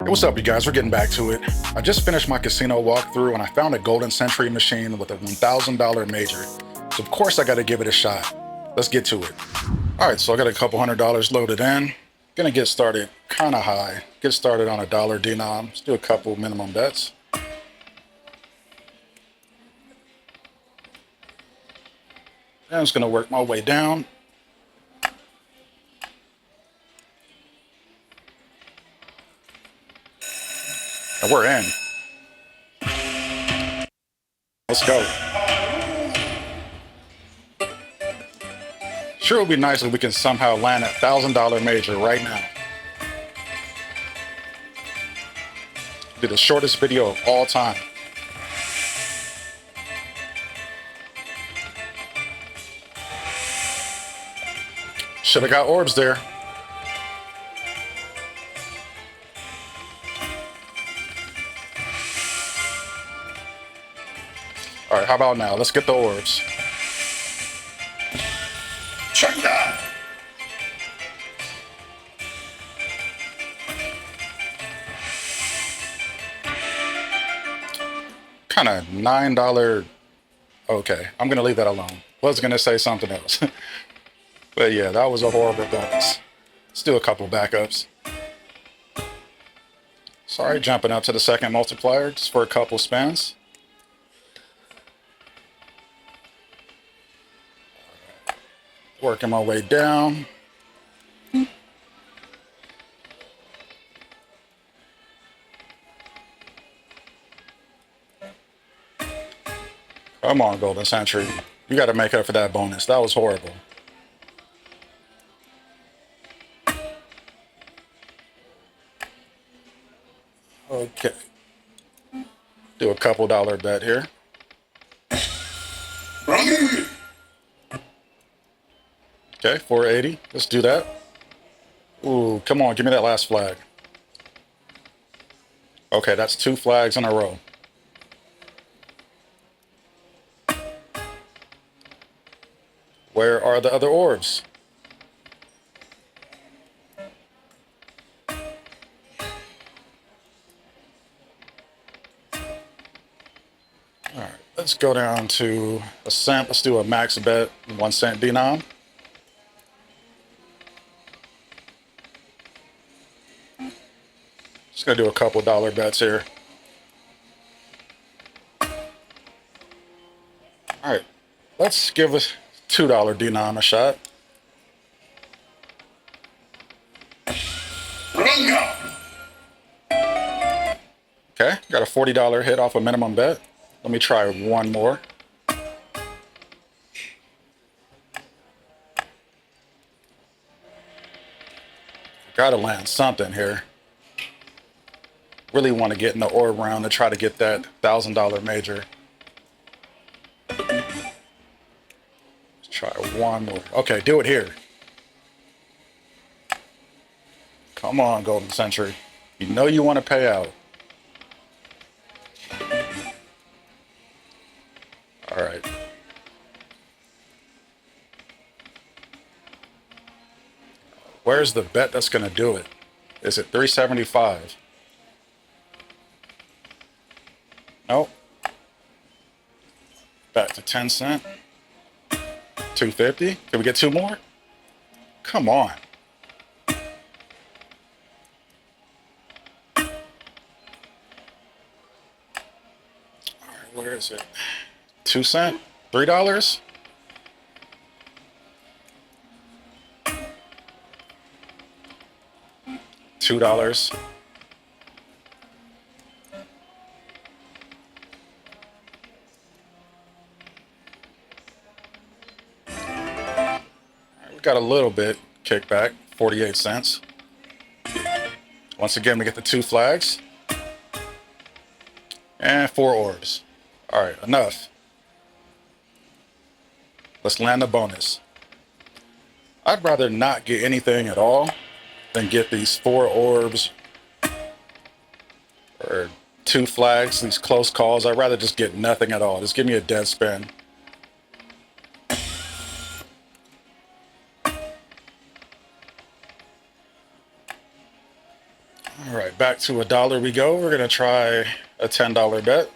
Hey, what's up, you guys? We're getting back to it. I just finished my casino walkthrough and I found a golden century machine with a $1,000 major. So of course I got to give it a shot. Let's get to it. All right, so I got a couple $100 loaded in. Gonna get started kind of high. Get started on $1 denom. Let's do a couple minimum bets. And I'm just gonna work my way down. And we're in. Let's go. Sure, it would be nice if we can somehow land a $1,000 major right now. Do the shortest video of all time. Should have got orbs there. All right, how about now? Let's get the orbs. Check that. Kind of $9. Okay, I'm gonna leave that alone. Was gonna say something else. But yeah, that was a horrible bonus. Let's do a couple backups. Sorry, jumping up to the second multiplier just for a couple spins. Working my way down. Come on, Golden Century. You got to make up for that bonus. That was horrible. Okay. Do a couple dollar bet here. Okay, 480. Let's do that. Ooh, come on, give me that last flag. Okay, that's 2 flags in a row. Where are the other orbs? All right, let's go down to a cent. Let's do a max bet, 1 cent denom. Just gonna do a couple dollar bets here. All right, let's give a $2 denom a shot. Okay, got a $40 hit off a minimum bet. Let me try one more. Gotta land something here. Really want to get in the orb round to try to get that $1,000 major. Let's try one more. Okay, do it here. Come on, Golden Century. You know you want to pay out. All right. Where's the bet that's going to do it? Is it 375? Nope. Back to 10 cent. 250. Can we get 2 more? Come on. All right, where is it? 2 cent? $3? $2. We got a little bit kickback, 48 cents. Once again, we get the 2 flags and 4 orbs. All right, enough. Let's land the bonus. I'd rather not get anything at all than get these 4 orbs or 2 flags, these close calls. I'd rather just get nothing at all. Just give me a dead spin. All right, back to $1 we go. We're gonna try a $10 bet.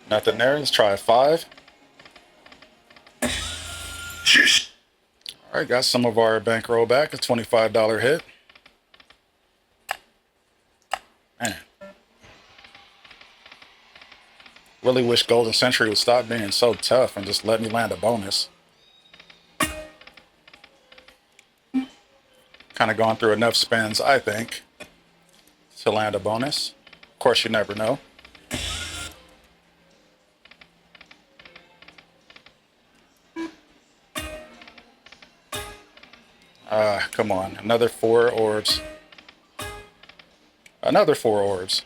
Nothing there. Let's try a 5. All right, got some of our bankroll back. A $25 hit. Man, really wish Golden Century would stop being so tough and just let me land a bonus. Kind of gone through enough spins, I think, to land a bonus. Of course, you never know. Come on, another 4 orbs. Another 4 orbs.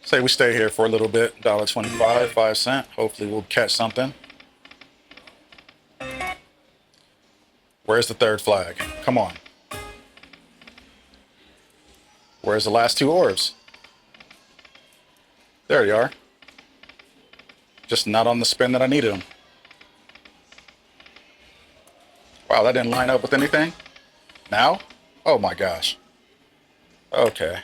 Say we stay here for a little bit. $1.25, 5 cents. Hopefully we'll catch something. Where's the third flag? Come on. Where's the last 2 orbs? There you are. Just not on the spin that I needed them. Wow, that didn't line up with anything. Now? Oh my gosh. Okay.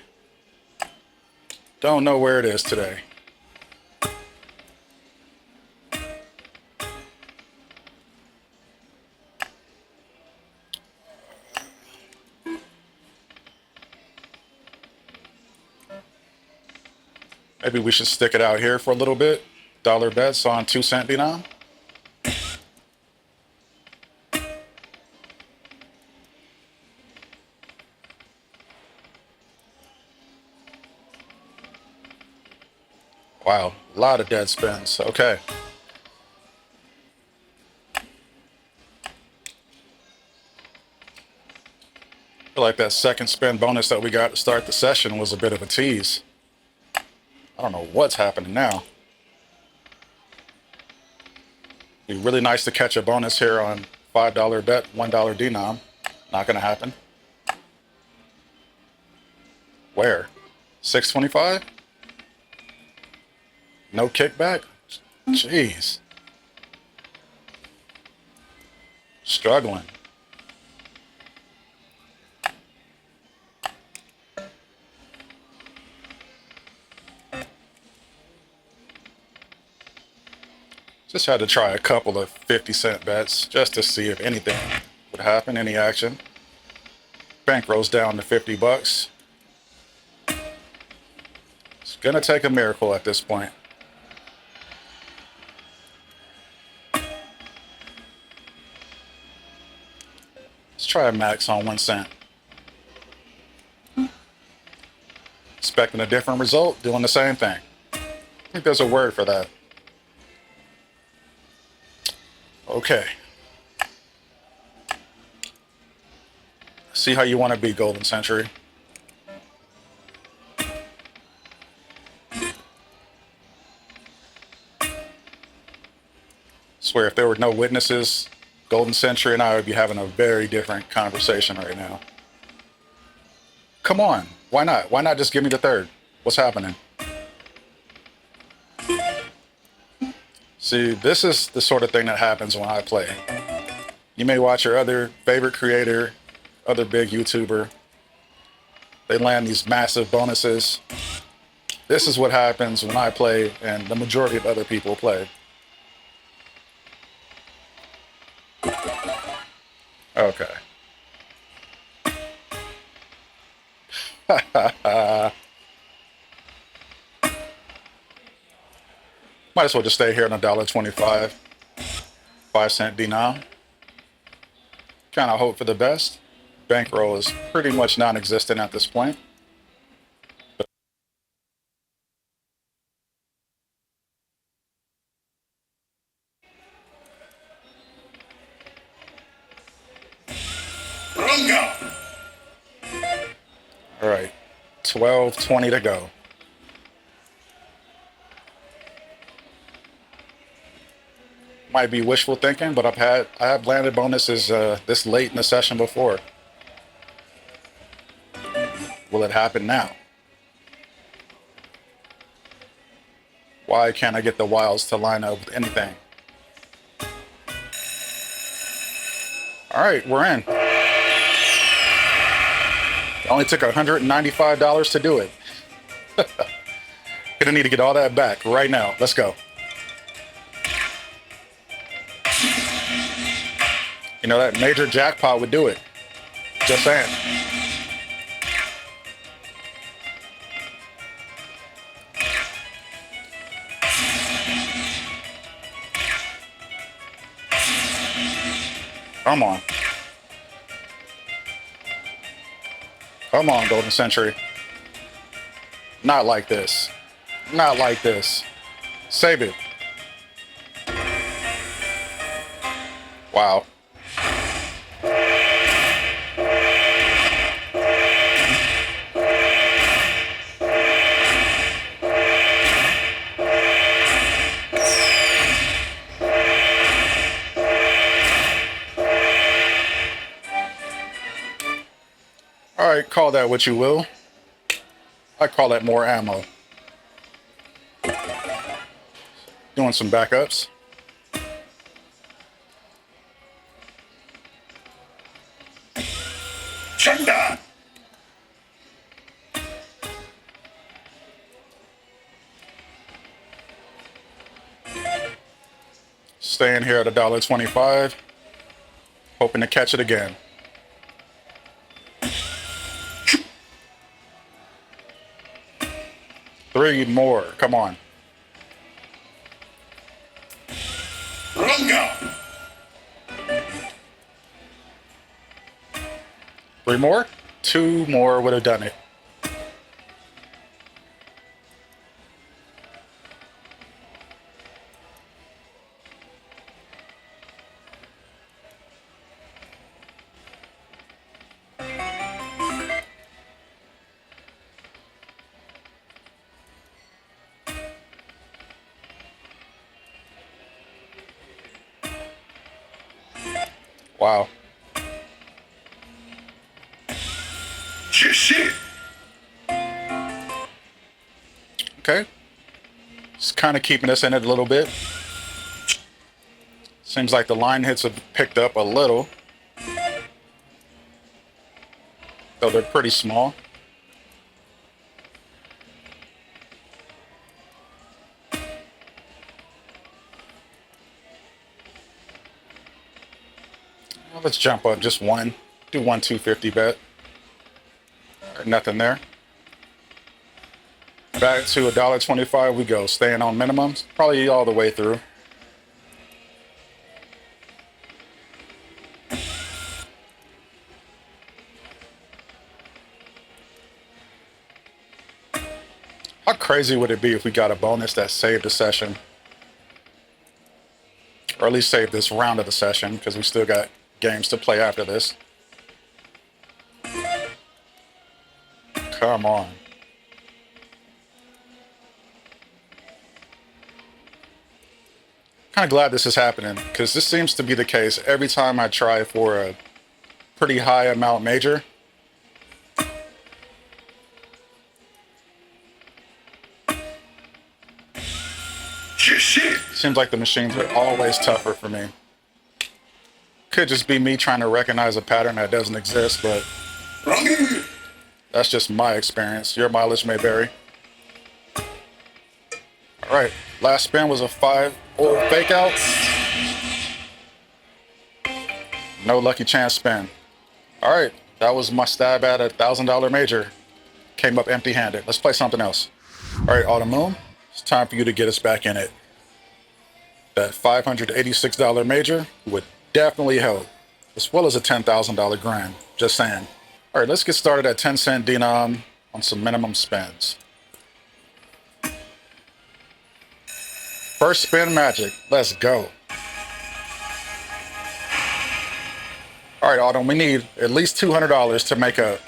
Don't know where it is today. Maybe we should stick it out here for a little bit. Dollar bets on 2 cent denom. Wow, a lot of dead spins. Okay. I feel like that second spin bonus that we got to start the session was a bit of a tease. I don't know what's happening now. Be really nice to catch a bonus here on $5 bet, $1 denom. Not gonna happen. Where? 625? No kickback? Jeez. Struggling. Just had to try a couple of 50-cent bets just to see if anything would happen, any action. Bankrolls down to 50 bucks. It's gonna take a miracle at this point. Let's try a max on 1 cent. Expecting a different result, doing the same thing. I think there's a word for that. Okay. See how you want to be, Golden Century. Swear if there were no witnesses, Golden Century and I would be having a very different conversation right now. Come on, why not? Why not just give me the third? What's happening? See, this is the sort of thing that happens when I play. You may watch your other favorite creator, other big YouTuber. They land these massive bonuses. This is what happens when I play and the majority of other people play. Okay. Might as well just stay here on $1.25, 5 cent denom. Kind of hope for the best. Bankroll is pretty much non-existent at this point. All right, 12:20 to go. Might be wishful thinking, but I have landed bonuses this late in the session before. Will it happen now? Why can't I get the wilds to line up with anything? All right, we're in. It only took $195 to do it. Gonna need to get all that back right now. Let's go. You know, that major jackpot would do it. Just saying. Come on. Come on, Golden Century. Not like this. Not like this. Save it. Wow. All right, call that what you will. I call that more ammo. Doing some backups. Chanda! Staying here at $1.25. Hoping to catch it again. Three more. Come on. Runga. Three more? Two more would have done it. Wow. Shit. Okay. Just kind of keeping us in it a little bit. Seems like the line hits have picked up a little. Though they're pretty small. Well, let's jump up just one. Do 250 bet. Nothing there. Back to $1.25 we go. Staying on minimums. Probably all the way through. How crazy would it be if we got a bonus that saved the session? Or at least saved this round of the session, because we still got games to play after this. Come on. Kind of glad this is happening, because this seems to be the case every time I try for a pretty high amount major. Seems like the machines are always tougher for me. Could just be me trying to recognize a pattern that doesn't exist, but that's just my experience. Your mileage may vary. All right, last spin was a 5 orb fake out. No lucky chance spin. All right, that was my stab at $1,000 major. Came up empty-handed. Let's play something else. All right, Autumn Moon, it's time for you to get us back in it. That $586 major would definitely help, as well as a $10,000 grand. Just saying. All right, let's get started at 10 cent denom on some minimum spins. First spin magic. Let's go. All right, Autumn, we need at least $200 to make up.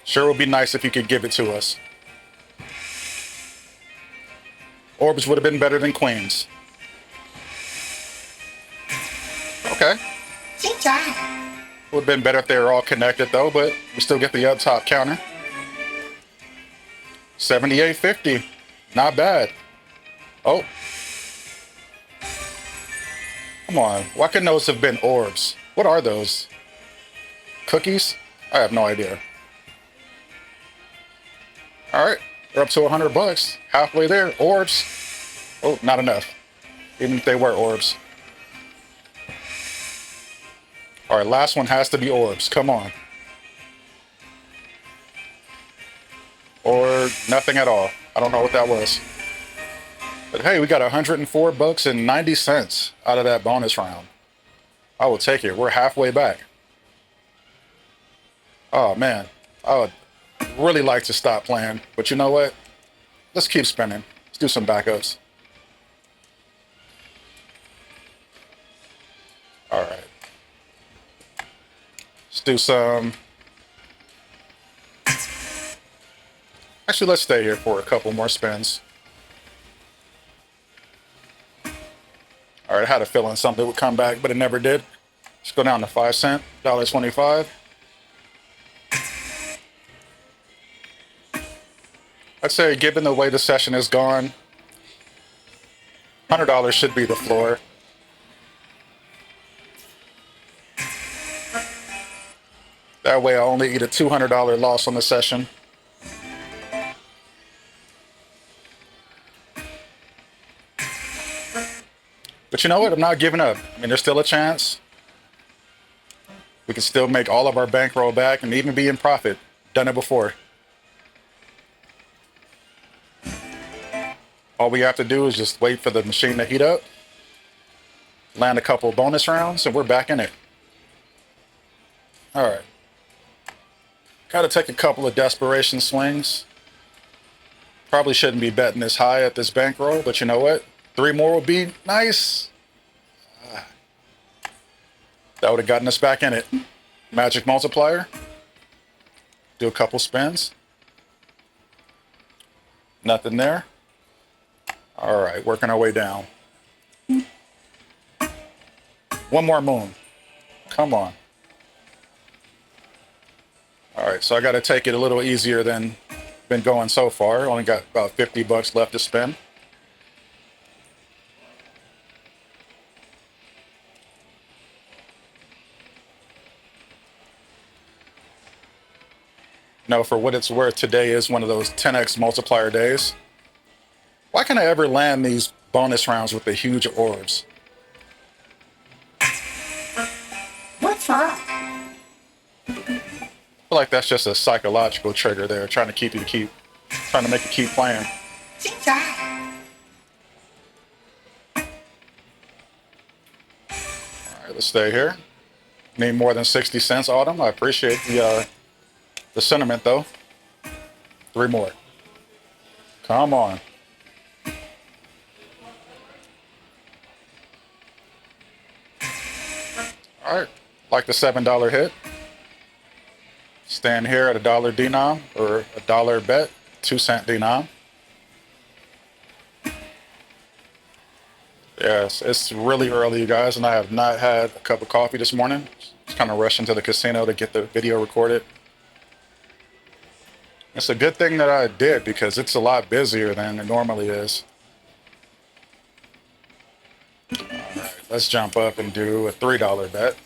Sure would be nice if you could give it to us. Orbs would have been better than queens. Okay. Would have been better if they were all connected though, but we still get the up top counter. 78.50. Not bad. Oh. Come on. Why couldn't those have been orbs? What are those? Cookies? I have no idea. All right. We're up to 100 bucks. Halfway there. Orbs. Oh, not enough. Even if they were orbs. All right. Last one has to be orbs. Come on. Or nothing at all. I don't know what that was. But hey, we got 104 bucks and 90 cents out of that bonus round. I will take it. We're halfway back. Oh man, I would really like to stop playing, but you know what? Let's keep spinning. Let's do some backups. All right. Let's do some. Actually, let's stay here for a couple more spins. All right, I had a feeling something would come back, but it never did. Let's go down to 5 cents, $1.25. I'd say, given the way the session is gone, $100 should be the floor. That way I only eat a $200 loss on the session. But you know what? I'm not giving up. I mean, there's still a chance. We can still make all of our bankroll back and even be in profit. Done it before. All we have to do is just wait for the machine to heat up, land a couple bonus rounds, and we're back in it. All right. Got to take a couple of desperation swings. Probably shouldn't be betting this high at this bankroll, but you know what? 3 more would be nice. That would have gotten us back in it. Magic multiplier. Do a couple spins. Nothing there. All right, working our way down. One more moon. Come on. All right, so I got to take it a little easier than been going so far. Only got about 50 bucks left to spend. No, for what it's worth, today is one of those 10x multiplier days. Why can't I ever land these bonus rounds with the huge orbs? What's up? I feel like that's just a psychological trigger there, trying to make you keep playing. All right, let's stay here. Need more than 60 cents, Autumn. I appreciate the sentiment, though. 3 more. Come on. All right, like the $7 hit. Stand here at $1 denom or $1 bet, 2 cent denom. Yes, it's really early, you guys, and I have not had a cup of coffee this morning. Just kind of rushing to the casino to get the video recorded. It's a good thing that I did because it's a lot busier than it normally is. All right, let's jump up and do a $3 bet.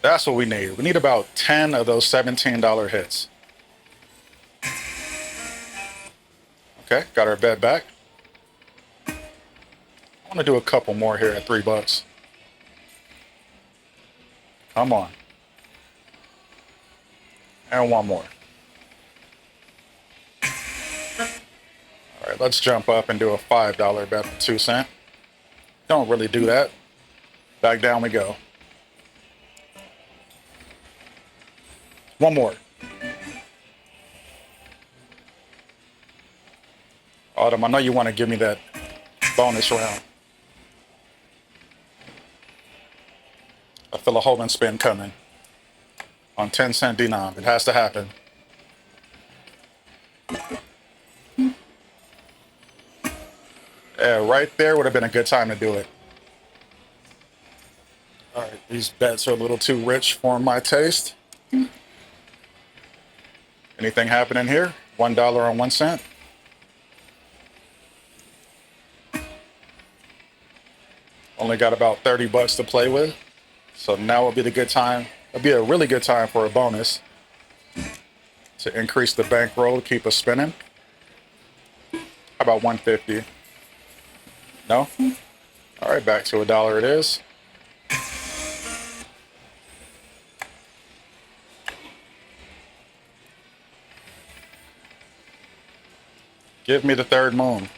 That's what we need. We need about 10 of those $17 hits. Okay, got our bet back. I want to do a couple more here at $3. Come on. And one more. All right, let's jump up and do a $5 bet on 2 cent. Don't really do that. Back down we go. One more. Autumn, I know you want to give me that bonus round. I feel a hold and spin coming on 10 cent denom. It has to happen. Yeah, right there would have been a good time to do it. All right, these bets are a little too rich for my taste. Anything happening here? $1 on 1 cent. Only got about 30 bucks to play with. So now would be the good time. It'd be a really good time for a bonus to increase the bankroll, keep us spinning. How about 150? No? All right, back to $1 it is. Give me the third moon.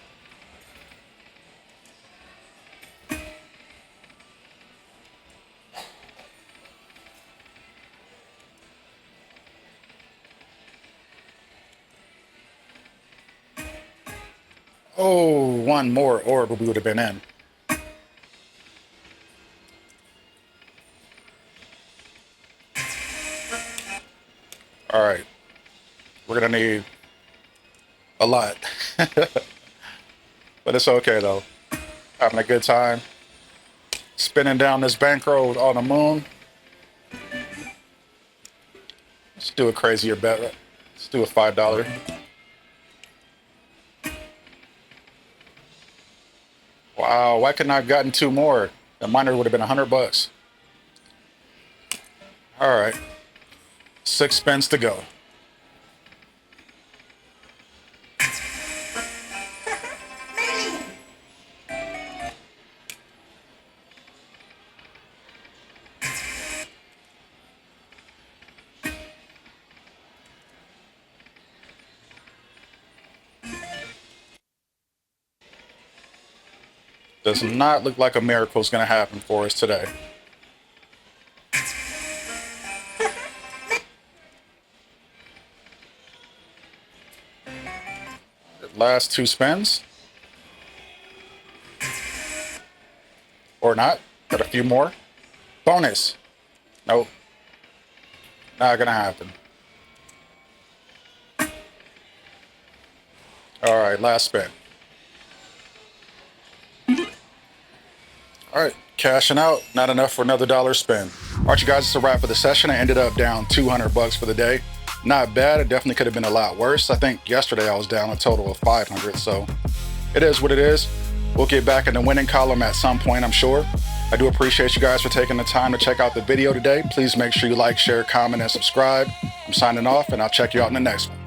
Oh, one more orb we would have been in. All right. We're going to need a lot. But it's okay, though. Having a good time. Spinning down this bankroll on the moon. Let's do a crazier bet. Let's do a $5. Wow, why couldn't I have gotten two more? The miner would have been 100 bucks. All right. 6 spins to go. Does not look like a miracle is going to happen for us today. The last 2 spins. Or not. Got a few more. Bonus. Nope. Not going to happen. All right, last spin. All right, cashing out. Not enough for another $1 spin. All right, you guys, it's a wrap for the session. I ended up down 200 bucks for the day. Not bad. It definitely could have been a lot worse. I think yesterday I was down a total of 500. So it is what it is. We'll get back in the winning column at some point, I'm sure. I do appreciate you guys for taking the time to check out the video today. Please make sure you like, share, comment, and subscribe. I'm signing off, and I'll check you out in the next one.